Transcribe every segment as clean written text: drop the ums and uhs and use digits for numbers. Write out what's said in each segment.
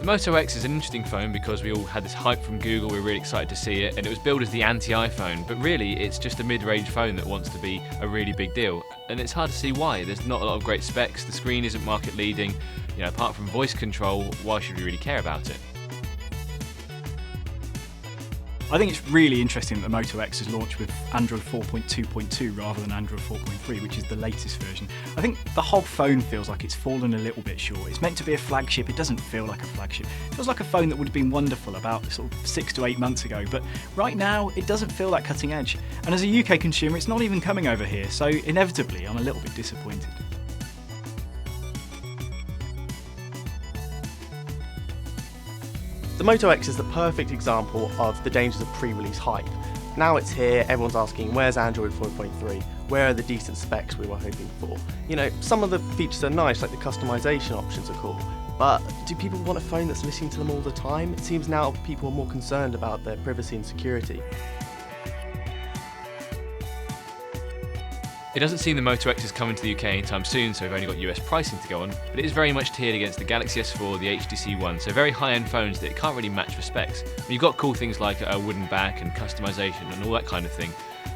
The Moto X is an interesting phone because we all had this hype from Google, we were really excited to see it, and it was billed as the anti-iPhone, but really it's just a mid-range phone that wants to be a really big deal. And it's hard to see why. There's not a lot of great specs, the screen isn't market leading, apart from voice control, why should we really care about it? I think it's really interesting that the Moto X is launched with Android 4.2.2 rather than Android 4.3, which is the latest version. I think the whole phone feels like it's fallen a little bit short. It's meant to be a flagship, it doesn't feel like a flagship. It feels like a phone that would have been wonderful about sort of 6 to 8 months ago, but right now it doesn't feel that cutting edge. And as a UK consumer, it's not even coming over here, so inevitably I'm a little bit disappointed. The Moto X is the perfect example of the dangers of pre-release hype. Now it's here, everyone's asking, where's Android 4.3? Where are the decent specs we were hoping for? Some of the features are nice, like the customization options are cool, but do people want a phone that's listening to them all the time? It seems now people are more concerned about their privacy and security. It doesn't seem the Moto X is coming to the UK anytime soon, so we've only got US pricing to go on, but it is very much tiered against the Galaxy S4, the HTC One, so very high-end phones that it can't really match for specs. You've got cool things like a wooden back and customization and all that kind of thing,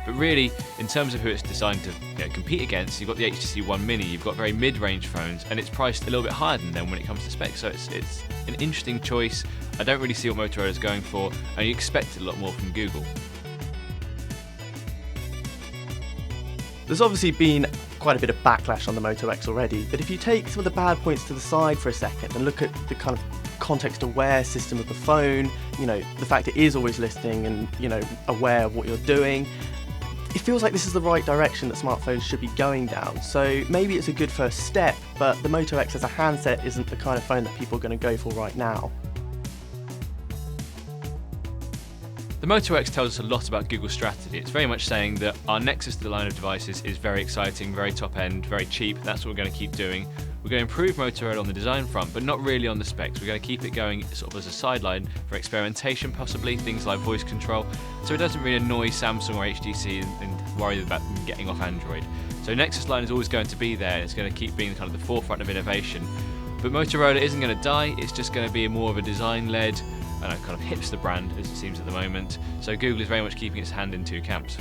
but really, in terms of who it's designed to compete against, you've got the HTC One Mini, you've got very mid-range phones, and it's priced a little bit higher than them when it comes to specs, so it's an interesting choice. I don't really see what Motorola is going for, and you expect a lot more from Google. There's obviously been quite a bit of backlash on the Moto X already, but if you take some of the bad points to the side for a second and look at the kind of context-aware system of the phone, the fact it is always listening and, aware of what you're doing, it feels like this is the right direction that smartphones should be going down. So maybe it's a good first step, but the Moto X as a handset isn't the kind of phone that people are going to go for right now. The Moto X tells us a lot about Google's strategy. It's very much saying that our Nexus to the line of devices is very exciting, very top end, very cheap. That's what we're going to keep doing. We're going to improve Motorola on the design front, but not really on the specs. We're going to keep it going sort of as a sideline for experimentation, possibly, things like voice control, so it doesn't really annoy Samsung or HTC and worry about them getting off Android. So Nexus line is always going to be there, and it's going to keep being kind of the forefront of innovation. But Motorola isn't going to die, it's just going to be more of a design-led, kind of hipster brand as it seems at the moment. So Google is very much keeping its hand in two camps.